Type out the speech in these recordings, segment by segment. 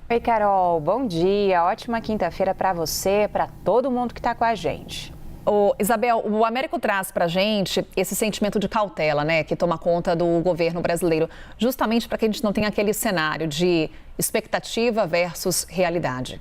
Oi, Carol, bom dia, ótima quinta-feira para você, para todo mundo que está com a gente. Isabel, o Américo traz para a gente esse sentimento de cautela, né, que toma conta do governo brasileiro, justamente para que a gente não tenha aquele cenário de expectativa versus realidade.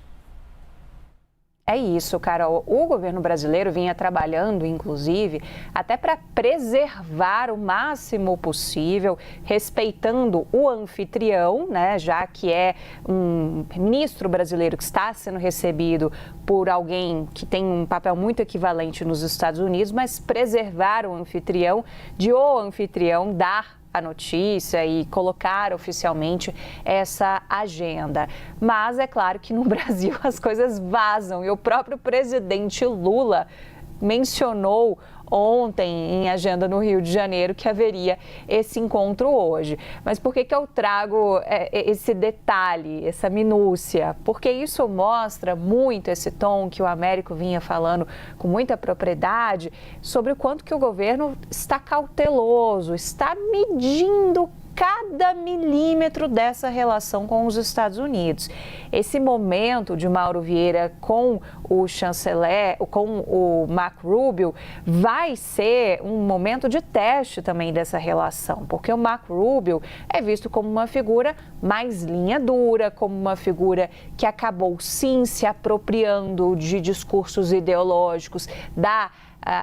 É isso, Carol. O governo brasileiro vinha trabalhando, inclusive, até para preservar o máximo possível, respeitando o anfitrião, né? Já que é um ministro brasileiro que está sendo recebido por alguém que tem um papel muito equivalente nos Estados Unidos, mas preservar o anfitrião, de o anfitrião dar a notícia e colocar oficialmente essa agenda. Mas é claro que no Brasil as coisas vazam e o próprio presidente Lula mencionou ontem em agenda no Rio de Janeiro que haveria esse encontro hoje. Mas por que eu trago esse detalhe, essa minúcia? Porque isso mostra muito esse tom que o Américo vinha falando com muita propriedade sobre o quanto que o governo está cauteloso, está medindo cada milímetro dessa relação com os Estados Unidos. Esse momento de Mauro Vieira com o chanceler, com o Marco Rubio, vai ser um momento de teste também dessa relação, porque o Marco Rubio é visto como uma figura mais linha dura, como uma figura que acabou sim se apropriando de discursos ideológicos da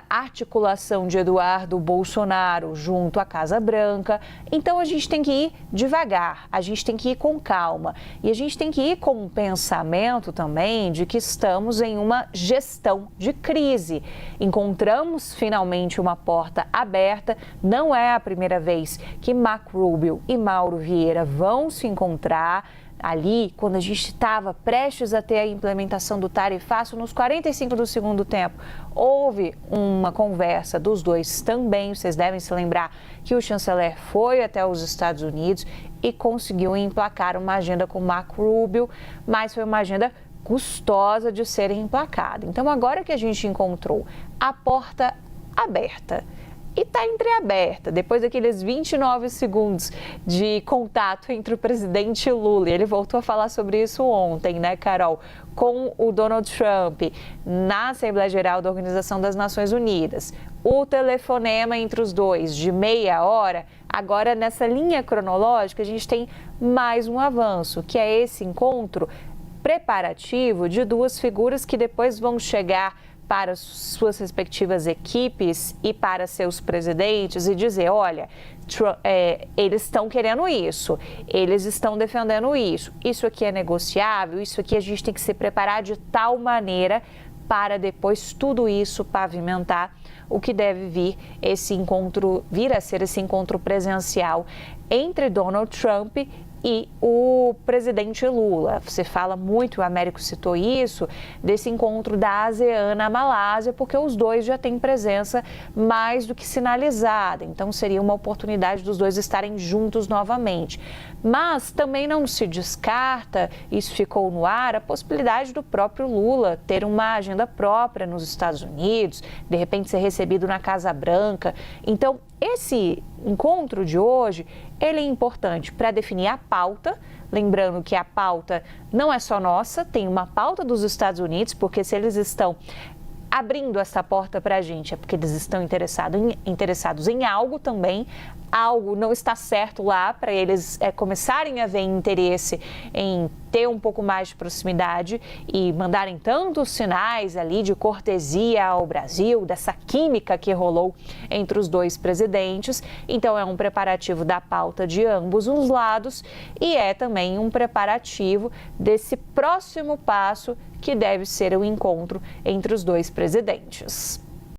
articulação de Eduardo Bolsonaro junto à Casa Branca. Então a gente tem que ir devagar, a gente tem que ir com calma e a gente tem que ir com um pensamento também de que estamos em uma gestão de crise. Encontramos finalmente uma porta aberta, não é a primeira vez que Marco Rubio e Mauro Vieira vão se encontrar. Ali, quando a gente estava prestes a ter a implementação do tarifaço, nos 45 do segundo tempo, houve uma conversa dos dois também. Vocês devem se lembrar que o chanceler foi até os Estados Unidos e conseguiu emplacar uma agenda com Marco Rubio, mas foi uma agenda custosa de ser emplacada. Então, agora que a gente encontrou a porta aberta, e está entreaberta, depois daqueles 29 segundos de contato entre o presidente e Lula, e ele voltou a falar sobre isso ontem, né, Carol, com o Donald Trump na Assembleia Geral da Organização das Nações Unidas. O telefonema entre os dois de meia hora, agora nessa linha cronológica a gente tem mais um avanço, que é esse encontro preparativo de duas figuras que depois vão chegar para suas respectivas equipes e para seus presidentes e dizer, olha, eles estão querendo isso, eles estão defendendo isso aqui é negociável, isso aqui a gente tem que se preparar de tal maneira para depois tudo isso pavimentar o que deve vir a ser esse encontro presencial entre Donald Trump e o presidente Lula. Você fala muito, o Américo citou isso, desse encontro da ASEAN na Malásia, porque os dois já têm presença mais do que sinalizada. Então, seria uma oportunidade dos dois estarem juntos novamente. Mas também não se descarta, isso ficou no ar, a possibilidade do próprio Lula ter uma agenda própria nos Estados Unidos, de repente ser recebido na Casa Branca. Então, esse encontro de hoje, ele é importante para definir a pauta, lembrando que a pauta não é só nossa, tem uma pauta dos Estados Unidos, porque se eles estão abrindo essa porta para a gente, é porque eles estão interessados em algo também, algo não está certo lá para eles começarem a ver interesse em ter um pouco mais de proximidade e mandarem tantos sinais ali de cortesia ao Brasil, dessa química que rolou entre os dois presidentes. Então é um preparativo da pauta de ambos os lados e é também um preparativo desse próximo passo que deve ser o encontro entre os dois presidentes.